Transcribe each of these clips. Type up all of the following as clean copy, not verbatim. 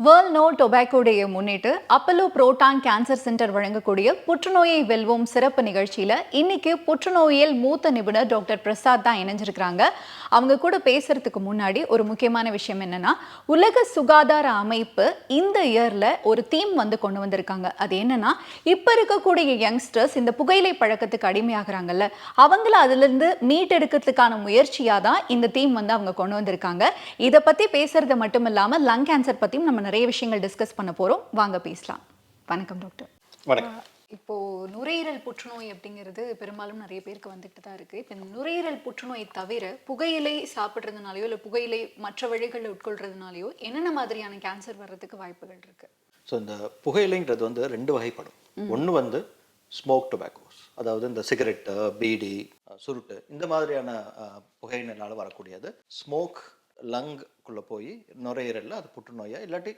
World no tobacco டேயை முன்னிட்டு Apollo proton cancer centre வழங்கக்கூடிய புற்றுநோயை வெல்வோம் சிறப்பு நிகழ்ச்சியில் இன்னைக்கு புற்றுநோயியல் மூத்த நிபுணர் டாக்டர் பிரசாத் தான் இணைஞ்சிருக்கிறாங்க. அவங்க கூட பேசுறதுக்கு முன்னாடி ஒரு முக்கியமான விஷயம் என்னன்னா, உலக சுகாதார அமைப்பு இந்த இயர்ல ஒரு தீம் கொண்டு வந்திருக்காங்க. அது என்னன்னா, இப்ப இருக்கக்கூடிய யங்ஸ்டர்ஸ் இந்த புகையிலை பழக்கத்துக்கு அடிமையாகிறாங்கல்ல, அவங்கள அதிலிருந்து மீட்டெடுக்கிறதுக்கான முயற்சியா தான் இந்த தீம் அவங்க கொண்டு வந்திருக்காங்க. இதை பத்தி பேசுறது மட்டும் இல்லாம லங் கேன்சர் பத்தியும் நம்ம நிறைய விஷயங்கள் டிஸ்கஸ் பண்ண போறோம். வாங்க பேசலாம். வணக்கம் டாக்டர். வணக்கம். இப்போ நுரையீரல் புற்றுநோய் அப்படிங்கிறது பெரும்பாலும் நிறைய பேருக்கு வந்துட்டு தான் இருக்கு. இப்போ நுரையீரல் புற்றுநோய் தவிர புகையிலை சாப்பிட்றதுனாலயோ இல்லை புகையிலை மற்ற வழிகளில் உட்கொள்றதுனாலயோ என்னென்ன மாதிரியான கேன்சர் வர்றதுக்கு வாய்ப்புகள் இருக்கு? ஸோ இந்த புகையிலைங்கிறது ரெண்டு வகைப்படும். ஒன்று ஸ்மோக் டொபாக்கோஸ், அதாவது இந்த சிகரெட்டு, பீடி, சுருட்டு இந்த மாதிரியான புகையினால வரக்கூடியது. ஸ்மோக் லங்குள்ளே போய் நுரையீரலில் அது புற்றுநோயா இல்லாட்டி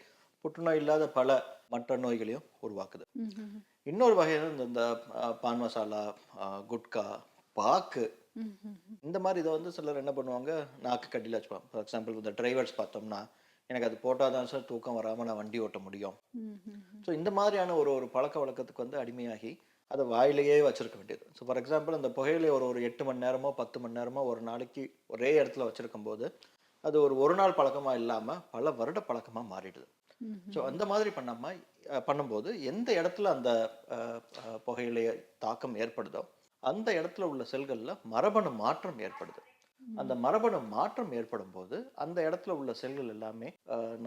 புற்றுநோய் இல்லாத பல மற்ற நோய்களையும் உருவாக்குது. இன்னொரு வகை இந்த பான் மசாலா, குட்கா, பாக்கு இந்த மாதிரி இதை சிலர் என்ன பண்ணுவாங்க, நாக்கு கட்டியில் வச்சுப்பாங்க. ஃபார் எக்ஸாம்பிள் இந்த டிரைவர்ஸ் பார்த்தோம்னா, எனக்கு அது போட்டால் தான் சார் தூக்கம் வராமல் நான் வண்டி ஓட்ட முடியும். ஸோ இந்த மாதிரியான ஒரு பழக்க வழக்கத்துக்கு அடிமையாகி அதை வாயிலேயே வச்சிருக்க வேண்டியது. ஸோ ஃபார் எக்ஸாம்பிள் அந்த புகையிலை ஒரு 8 மணி நேரமோ 10 மணி நேரமோ ஒரு நாளைக்கு ஒரே இடத்துல வச்சிருக்கும் போது அது ஒரு நாள் பழக்கமாக இல்லாமல் பல வருட பழக்கமாக மாறிடுது. ஸோ அந்த மாதிரி பண்ணும்போது எந்த இடத்துல அந்த புகையிலை தாக்கம் ஏற்படுதோ அந்த இடத்துல உள்ள செல்களில் மரபணு மாற்றம் ஏற்படுது. அந்த மரபணு மாற்றம் ஏற்படும் போது அந்த இடத்துல உள்ள செல்கள் எல்லாமே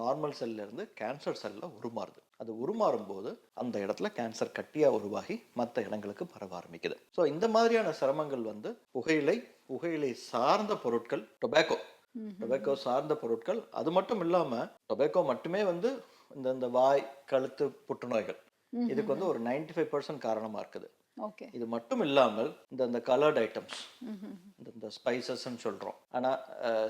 நார்மல் செல்ல இருந்து கேன்சர் செல்ல உருமாறுது. அது உருமாறும் போது அந்த இடத்துல கேன்சர் கட்டியா உருவாகி மற்ற இடங்களுக்கு பரவ ஆரம்பிக்குது. ஸோ இந்த மாதிரியான சிரமங்கள் புகையிலை சார்ந்த பொருட்கள், டொபாக்கோ சார்ந்த பொருட்கள், அது மட்டும் இல்லாம டொபாக்கோ மட்டுமே இந்த வாய் கழுத்து புற்றுநோய்கள் இதுக்கு ஒரு 95% காரணமா இருக்குது. இது மட்டும் இல்லாமல் இந்த கலர்ட் ஐட்டம்ஸ், இந்த ஸ்பைசஸ் சொல்றோம். ஆனா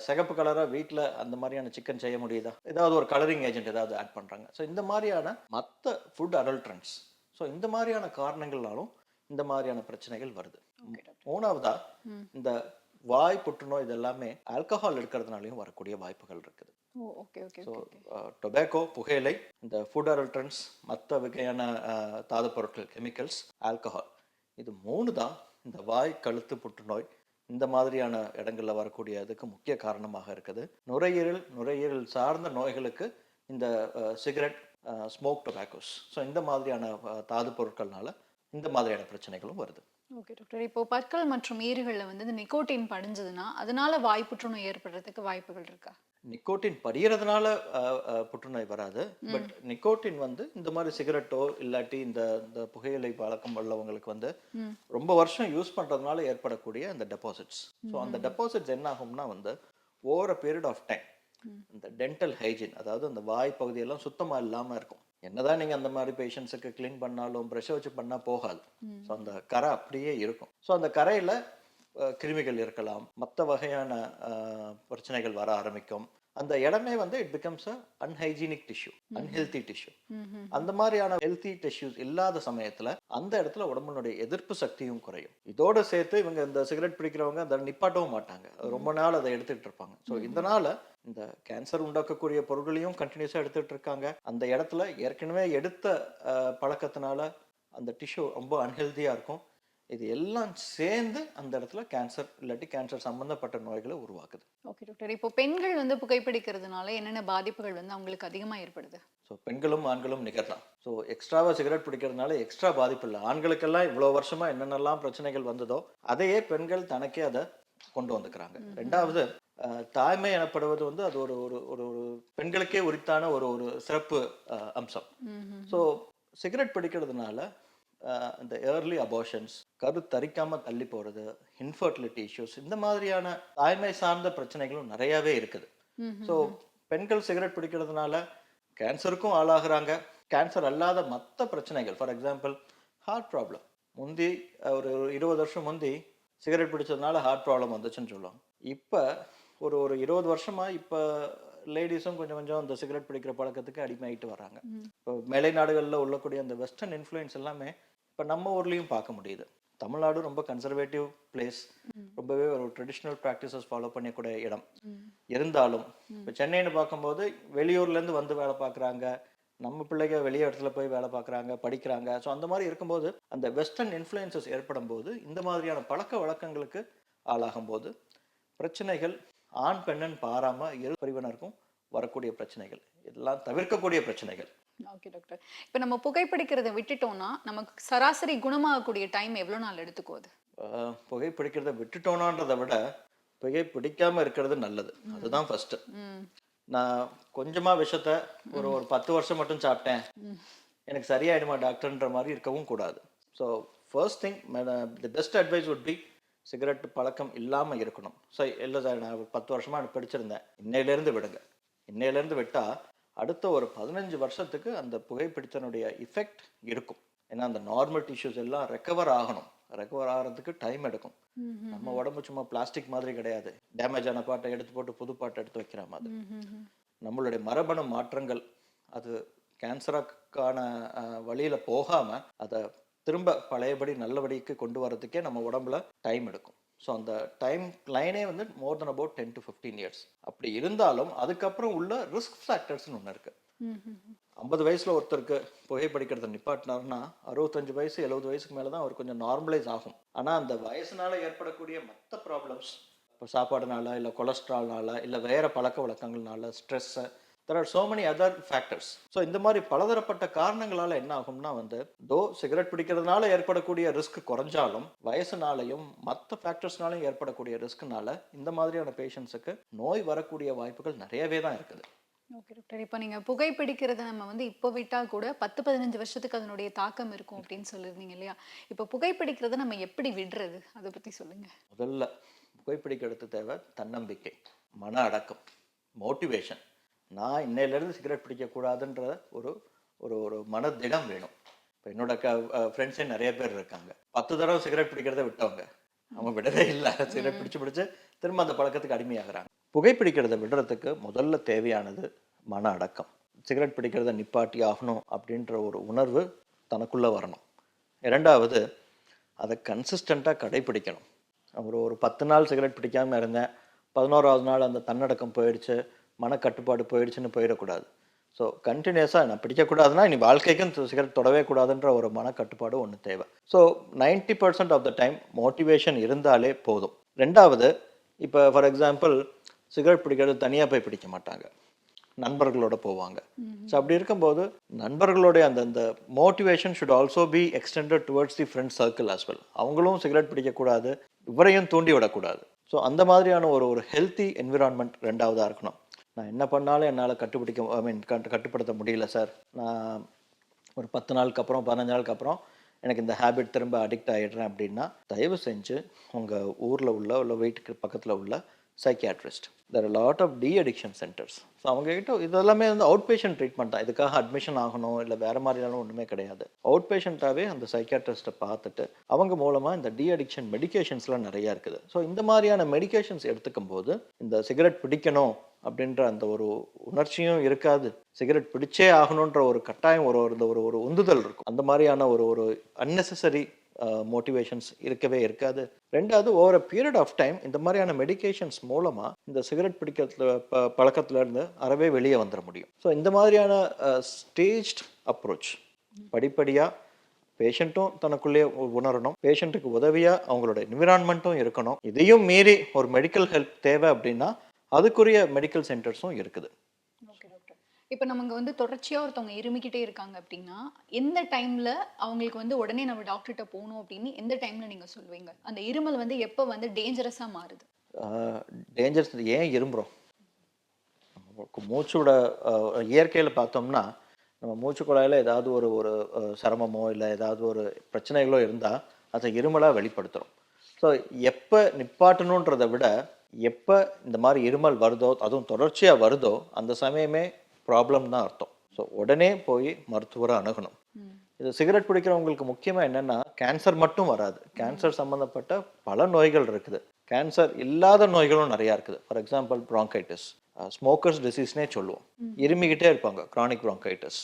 சிகப்பு கலரா வீட்டுல அந்த மாதிரியான சிக்கன் செய்ய முடியுதா? ஏதாவது ஒரு கலரிங் ஏஜென்ட் ஏதாவது ஆட் பண்றாங்க. ஸோ இந்த மாதிரியான மற்ற ஃபுட் அடல்ட்ரன்ஸ், ஸோ இந்த மாதிரியான காரணங்களாலும் இந்த மாதிரியான பிரச்சனைகள் வருது. மூணாவதா இந்த வாய் புற்றுநோய் இதெல்லாமே ஆல்கஹால் எடுக்கிறதுனாலையும் வரக்கூடிய வாய்ப்புகள் இருக்குது. டொபாக்கோ, புகையிலை, இந்த ஃபுட் அடல்ட்ரன்ஸ், மற்ற வகையான தாது பொருட்கள், கெமிக்கல்ஸ், ஆல்கஹால், இது 3 தான் இந்த வாய் கழுத்து புற்றுநோய் இந்த மாதிரியான இடங்கள்ல வரக்கூடியதுக்கு முக்கிய காரணமாக இருக்குது. நுரையீரல் சார்ந்த நோய்களுக்கு இந்த சிகரெட், ஸ்மோக் டொபாக்கோஸ், ஸோ இந்த மாதிரியான தாது பொருட்கள்னால இந்த மாதிரியான பிரச்சனைகளும் வருது. Okay doctor. இப்போ பற்கள் மற்றும் ஈறுகளில் இந்த நிக்கோட்டின் படிஞ்சதுன்னா அதனால வாய் புற்றுநோய் ஏற்படுறதுக்கு வாய்ப்புகள் இருக்கா? நிக்கோட்டின் படிகிறதுனால புற்றுநோய் வராது. பட் நிக்கோட்டின் இந்த மாதிரி சிகரெட்டோ இல்லாட்டி இந்த புகையிலை பழக்கம் உள்ளவங்களுக்கு ரொம்ப வருஷம் யூஸ் பண்றதுனால ஏற்படக்கூடிய அந்த டெபாசிட்ஸ். ஸோ அந்த டெபாசிட்ஸ் என்ன ஆகும்னா over a period of time இந்த டென்டல் ஹைஜீன், அதாவது அந்த வாய் பகுதியெல்லாம் சுத்தமா இல்லாம இருக்கும். என்னதான் நீங்க அந்த மாதிரி பேஷண்ட்ஸுக்கு கிளீன் பண்ணாலும் ப்ரெஷ் வச்சு பண்ணா போகாது. ஸோ அந்த கரை அப்படியே இருக்கும். ஸோ அந்த கரையில கிருமிகள் இருக்கலாம், மற்ற வகையான பிரச்சனைகள் வர ஆரம்பிக்கும். அந்த இடமே it becomes a unhygienic tissue, unhealthy tissue. அந்த மாதிரியான ஹெல்தி டிஷ்யூஸ் இல்லாத சமயத்துல அந்த இடத்துல உடம்புனுடைய எதிர்ப்பு சக்தியும் குறையும். இதோட சேர்த்து இவங்க இந்த சிகரெட் பிடிக்கிறவங்க அதை நிப்பாட்டவும் மாட்டாங்க, ரொம்ப நாள் அதை எடுத்துட்டு இருப்பாங்க. ஸோ இதனால இந்த கேன்சர் உண்டாக்கக்கூடிய பொருட்களையும் கண்டினியூஸா எடுத்துட்டு இருக்காங்க. அந்த இடத்துல ஏற்கனவே எடுத்த பழக்கத்தினால அந்த டிஷ்யூ ரொம்ப அன்ஹெல்தியா இருக்கும். இது எல்லாம் சேர்ந்து அந்த இடத்துல கேன்சர் இல்லாட்டி கேன்சர் சம்பந்தப்பட்ட நோய்களை உருவாக்குது. Okay doctor. இப்போ பெண்கள் புகைப்பிடிக்கிறதுனால என்னென்ன பாதிப்புகள் அவங்களுக்கு அதிகமா ஏற்படுது? ஸோ பெண்களும் ஆண்களும் நிகழ்தான். ஸோ எக்ஸ்ட்ராவா சிகரெட் பிடிக்கிறதுனால எக்ஸ்ட்ரா பாதிப்பு இல்லை. ஆண்களுக்கெல்லாம் இவ்வளோ வருஷமா என்னென்னலாம் பிரச்சனைகள் வந்ததோ அதையே பெண்கள் தனக்கே அதை கொண்டு வந்துக்கிறாங்க. ரெண்டாவது தாய்மை எனப்படுவது அது ஒரு ஒரு பெண்களுக்கே உரித்தான ஒரு சிறப்பு அம்சம். ஸோ சிகரெட் பிடிக்கிறதுனால இந்த ஏர்லி அபார்ஷன்ஸ், கருத்தரிக்காம தள்ளி போறது, இன்ஃபர்டிலிட்டி இஷ்யூஸ், இந்த மாதிரியான தாய்மை சார்ந்த பிரச்சனைகளும் நிறையவே இருக்குது. ஸோ பெண்கள் சிகரெட் பிடிக்கிறதுனால கேன்சருக்கும் ஆளாகிறாங்க. கேன்சர் அல்லாத மற்ற பிரச்சனைகள், ஃபார் எக்ஸாம்பிள் ஹார்ட் ப்ராப்ளம், முந்தி ஒரு 20 வருஷம் முந்தி சிகரெட் பிடிச்சதுனால ஹார்ட் ப்ராப்ளம் வந்துச்சுன்னு சொல்லுவாங்க. இப்போ ஒரு 20 வருஷமா இப்போ லேடிஸும் கொஞ்சம் அந்த சிகரெட் பிடிக்கிற பழக்கத்துக்கு அடிமையாயிட்டு வர்றாங்க. இப்போ மேலை நாடுகளில் உள்ளக்கூடிய அந்த வெஸ்டர்ன் இன்ஃப்ளூயன்ஸ் எல்லாமே இப்போ நம்ம ஊர்லேயும் பார்க்க முடியுது. தமிழ்நாடு ரொம்ப கன்சர்வேட்டிவ் பிளேஸ், ரொம்பவே ஒரு ட்ரெடிஷ்னல் ப்ராக்டிசஸ் ஃபாலோ பண்ணக்கூடிய இடம். இருந்தாலும் இப்போ சென்னைன்னு பார்க்கும்போது வெளியூர்லேருந்து வந்து வேலை பார்க்குறாங்க, நம்ம பிள்ளைங்க வெளிய இடத்துல போய் வேலை பார்க்குறாங்க, படிக்கிறாங்க. ஸோ அந்த மாதிரி இருக்கும்போது அந்த வெஸ்டர்ன் இன்ஃப்ளூயன்சஸ் ஏற்படும் போது இந்த மாதிரியான பழக்க வழக்கங்களுக்கு ஆளாகும் போது பிரச்சனைகள் ஆண் பெண்ணுன்னு பாராமல் இரு பிரிவினருக்கும் வரக்கூடிய பிரச்சனைகள் இதெல்லாம் தவிர்க்கக்கூடிய பிரச்சனைகள். Okay doctor. இப்ப நம்ம புகைப்பிடிக்கிறத விட்டுட்டோம்னா, நமக்கு சராசரி குணமாகக்கூடிய டைம் எவ்வளோ நாள் எடுத்துக்கும் அது? புகைப்பிடிக்கிறத விட்டுட்டோனான்றதை விட புகைப்பிடிக்காம இருக்கிறது நல்லது. அதுதான் ஃபர்ஸ்ட். ம். நான் கொஞ்சமா விஷத்த ஒரு ஒரு 10 வருஷம் மட்டும் சாப்பிட்டேன், எனக்கு சரியாயிடுமா டாக்டர்ன்ற மாதிரி இருக்கவும் கூடாது. So first thing the best advice would be cigarette பழக்கம் இல்லாமல் இருக்கணும். ஸோ இல்லை சார் நான் 10 வருஷமா படிச்சிருந்தேன், இன்னையிலேருந்து விடுங்க. இன்னையிலேருந்து விட்டா அடுத்த ஒரு 15 வருஷத்துக்கு அந்த புகைப்பிடித்தனுடைய இஃபெக்ட் இருக்கும். ஏன்னா அந்த நார்மல் டிஷ்யூஸ் எல்லாம் ரெக்கவர் ஆகணும். ரெக்கவர் ஆகிறதுக்கு டைம் எடுக்கும். நம்ம உடம்பு சும்மா பிளாஸ்டிக் மாதிரி கிடையாது, டேமேஜ் ஆன பாட்டை எடுத்து போட்டு புது பாட்டை எடுத்து வைக்கிற மாதிரி. நம்மளுடைய மரபணு மாற்றங்கள் அது கேன்சருக்கான வழியில போகாம அதை திரும்ப பழையபடி நல்லபடிக்கு கொண்டு வரதுக்கே நம்ம உடம்புல டைம் எடுக்கும். ஸோ அந்த டைம் லைனே வந்து மோர் தென் அபவுட் 10 to 15 இயர்ஸ். அப்படி இருந்தாலும் அதுக்கப்புறம் உள்ள ரிஸ்க் ஃபேக்டர்ஸ்னு ஒன்று இருக்கு. 50 வயசுல ஒருத்தருக்கு புகைப்பிடிக்கிறத நிப்பாட்டினார்னா 65 வயசு 70 வயசுக்கு மேலே தான் அவர் கொஞ்சம் நார்மலைஸ் ஆகும். ஆனால் அந்த வயசுனால ஏற்படக்கூடிய மற்ற ப்ராப்ளம்ஸ், இப்போ சாப்பாடுனால இல்லை கொலஸ்ட்ரால்னால இல்லை வேற பழக்க வழக்கங்கள்னால stress, there are so many other factors. So இந்த மாதிரி பலதரப்பட்ட காரணங்களால் என்ன ஆகும்னா வந்து சிகரெட் பிடிக்கிறதுனால ஏற்படக்கூடிய ரிஸ்க் குறைஞ்சாலும் வயசுனாலையும் மற்ற ஃபேக்டர்ஸ்னாலையும் ஏற்படக்கூடிய ரிஸ்க்னால இந்த மாதிரியான பேஷண்ட்ஸுக்கு நோய் வரக்கூடிய வாய்ப்புகள் நிறையவே தான் இருக்குது. Okay doctor. இப்போ நீங்க புகைப்பிடிக்கிறத நம்ம வந்து இப்போ விட்டா கூட 10-15 வருஷத்துக்கு அதனுடைய தாக்கம் இருக்கும் அப்படின்னு சொல்லியிருந்தீங்க இல்லையா? இப்போ புகைப்பிடிக்கிறத நம்ம எப்படி விடுறது? அதை பத்தி சொல்லுங்க. முதல்ல புகைப்பிடிக்கிறதுக்கு தேவை தன்னம்பிக்கை, மன அடக்கம், மோட்டிவேஷன். நான் இன்னையிலேருந்து சிகரெட் பிடிக்கக்கூடாதுன்ற ஒரு ஒரு ஒரு மனதிடம் வேணும். இப்போ என்னோட ஃப்ரெண்ட்ஸே நிறைய பேர் இருக்காங்க, 10 தடவை சிகரெட் பிடிக்கிறத விட்டவங்க. அவங்க விடவே இல்லை, சிகரெட் பிடிச்சு திரும்ப அந்த பழக்கத்துக்கு அடிமையாகிறாங்க. புகைப்பிடிக்கிறத விடுறதுக்கு முதல்ல தேவையானது மன அடக்கம். சிகரெட் பிடிக்கிறத நிப்பாட்டி ஆகணும் அப்படின்ற ஒரு உணர்வு தனக்குள்ளே வரணும். இரண்டாவது, அதை கன்சிஸ்டண்ட்டாக கடைப்பிடிக்கணும். ஒரு 10 நாள் சிகரெட் பிடிக்காமல் இருந்தேன், 11ஆவது நாள் அந்த தன்னடக்கம் போயிடுச்சு, மனக்கட்டுப்பாடு போயிடுச்சுன்னு போயிடக்கூடாது. ஸோ கண்டினியூஸாக நான் பிடிக்கக்கூடாதுன்னா இனி வாழ்க்கைக்கும் சிகரெட் தொடவே கூடாதுன்ற ஒரு மனக்கட்டுப்பாடு ஒன்று தேவை. So 90% of the time motivation இருந்தாலே போதும். ரெண்டாவது, இப்போ ஃபார் எக்ஸாம்பிள் சிகரெட் பிடிக்கிறது தனியாக போய் பிடிக்க மாட்டாங்க, நண்பர்களோட போவாங்க. ஸோ அப்படி இருக்கும்போது நண்பர்களுடைய அந்த motivation should also be extended towards the friend circle as well. அவங்களும் சிகரெட் பிடிக்கக்கூடாது, இவரையும் தூண்டி விடக்கூடாது. ஸோ அந்த மாதிரியான ஒரு ஹெல்த்தி என்விரான்மெண்ட் ரெண்டாவதாக இருக்கணும். நான் என்ன பண்ணாலும் என்னால் கட்டுப்படுத்த முடியல சார், நான் ஒரு 10 நாளுக்கு அப்புறம் 15 நாளுக்கு அப்புறம் எனக்கு இந்த ஹேபிட் திரும்ப அடிக்ட் ஆகிடுறேன் அப்படின்னா தயவு செஞ்சு உங்கள் ஊரில் உள்ள வீட்டுக்கு பக்கத்தில் உள்ள psychiatrist, there are lot of de addiction centres. So அவங்ககிட்ட இதெல்லாமே வந்து அவுட் பேஷண்ட் ட்ரீட்மெண்ட் தான், இதுக்காக அட்மிஷன் ஆகணும் இல்லை வேறு மாதிரியான ஒன்றுமே கிடையாது. அவுட் பேஷண்ட்டாகவே அந்த சைக்கியாட்ரிஸ்ட்டை பார்த்துட்டு அவங்க மூலமாக இந்த டி அடிக்ஷன் மெடிகேஷன்ஸ்லாம் நிறையா இருக்குது. ஸோ இந்த மாதிரியான மெடிகேஷன்ஸ் எடுத்துக்கும் போது இந்த சிகரெட் பிடிக்கணும் அப்படின்ற அந்த ஒரு உணர்ச்சியும் இருக்காது, சிகரெட் பிடிச்சே ஆகணுன்ற ஒரு கட்டாயம் ஒரு உந்துதல் இருக்கும். அந்த மாதிரியான ஒரு அன்னெசரி மோட்டிவேஷன்ஸ் இருக்கவே இருக்காது. ரெண்டாவது, over a period of time இந்த மாதிரியான மெடிகேஷன்ஸ் மூலமாக இந்த சிகரெட் பிடிக்கிறதுல பழக்கத்துலேருந்து அறவே வெளியே வந்துட முடியும். ஸோ இந்த மாதிரியான ஸ்டேஜ்ட் அப்ரோச் படிப்படியாக பேஷண்ட்டும் தனக்குள்ளே உணரணும், பேஷண்ட்டுக்கு உதவியாக அவங்களோட என்விரான்மெண்ட்டும் இருக்கணும். இதையும் மீறி ஒரு மெடிக்கல் ஹெல்ப் தேவை அப்படின்னா அதுக்குரிய மெடிக்கல் சென்டர்ஸும் இருக்குது. Okay doctor. இப்போ நமக்கு வந்து தொடர்ச்சியாக ஒருத்தவங்க இருமிக்கிட்டே இருக்காங்க அப்படின்னா எந்த டைமில் அவங்களுக்கு வந்து உடனே நம்ம டாக்டர்கிட்ட போகணும் அப்படின்னு எந்த டைமில் நீங்கள் சொல்லுவீங்க? அந்த இருமல் வந்து எப்போ வந்து டேஞ்சரஸாக மாறுது? டேஞ்சரஸ் ஏன் இரும்புறோம்? மூச்சோட இயற்கையில் பார்த்தோம்னா நம்ம மூச்சு குழாயில் ஏதாவது ஒரு சிரமமோ இல்லை ஏதாவது ஒரு பிரச்சனைகளோ இருந்தால் அதை இருமலாக வெளிப்படுத்துகிறோம். ஸோ எப்போ நிப்பாட்டணுன்றதை விட எப்போ இந்த மாதிரி இருமல் வருதோ, அதுவும் தொடர்ச்சியாக வருதோ, அந்த சமயமே ப்ராப்ளம் தான் அர்த்தம். ஸோ உடனே போய் மருத்துவரை அணுகணும். இது சிகரெட் பிடிக்கிறவங்களுக்கு முக்கியமாக என்னென்னா கேன்சர் மட்டும் வராது, கேன்சர் சம்மந்தப்பட்ட பல நோய்கள் இருக்குது, கேன்சர் இல்லாத நோய்களும் நிறையா இருக்குது. ஃபார் எக்ஸாம்பிள் ப்ராங்கைட்டிஸ், ஸ்மோக்கர்ஸ் டிசீஸ்னே சொல்லுவோம், இருமிக்கிட்டே இருப்பாங்க, க்ரானிக் ப்ராங்கைட்டிஸ்.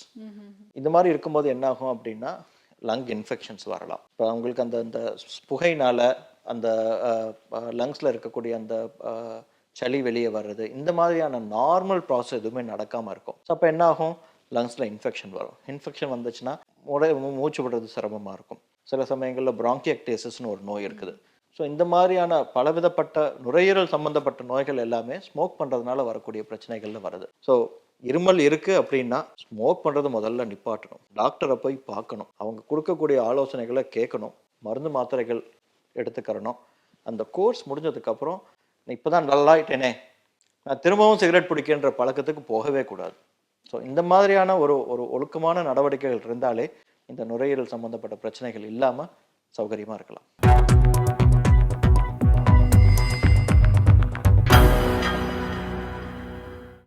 இந்த மாதிரி இருக்கும்போது என்ன ஆகும் அப்படின்னா லங் இன்ஃபெக்ஷன்ஸ் வரலாம். இப்போ அவங்களுக்கு அந்த புகையினால் அந்த லங்ஸில் இருக்கக்கூடிய அந்த சளி வெளியே வர்றது, இந்த மாதிரியான நார்மல் ப்ராசஸ் எதுவுமே நடக்காமல் இருக்கும். ஸோ அப்போ என்ன ஆகும்? லங்ஸில் இன்ஃபெக்ஷன் வரும். இன்ஃபெக்ஷன் வந்துச்சுன்னா மூச்சு விடுறது சிரமமாக இருக்கும். சில சமயங்களில் bronchiectasis-னு ஒரு நோய் இருக்குது. ஸோ இந்த மாதிரியான பலவிதப்பட்ட நுரையீரல் சம்பந்தப்பட்ட நோய்கள் எல்லாமே ஸ்மோக் பண்ணுறதுனால வரக்கூடிய பிரச்சனைகள்ல வருது. ஸோ இருமல் இருக்கு அப்படின்னா ஸ்மோக் பண்ணுறது முதல்ல நிப்பாட்டணும். டாக்டரை போய் பார்க்கணும். அவங்க கொடுக்கக்கூடிய ஆலோசனைகளை கேட்கணும். மருந்து மாத்திரைகள் எடுத்துக்கிறணும். அந்த கோர்ஸ் முடிஞ்சதுக்கப்புறம் இப்போ தான் நல்லாயிட்டேனே, நான் திரும்பவும் சிகரெட் பிடிக்கின்ற பழக்கத்துக்கு போகவே கூடாது. ஸோ இந்த மாதிரியான ஒரு ஒரு ஒழுக்கமான நடவடிக்கைகள் இருந்தாலே இந்த நுரையீரல் சம்பந்தப்பட்ட பிரச்சனைகள் இல்லாமல் சௌகரியமாக இருக்கலாம்.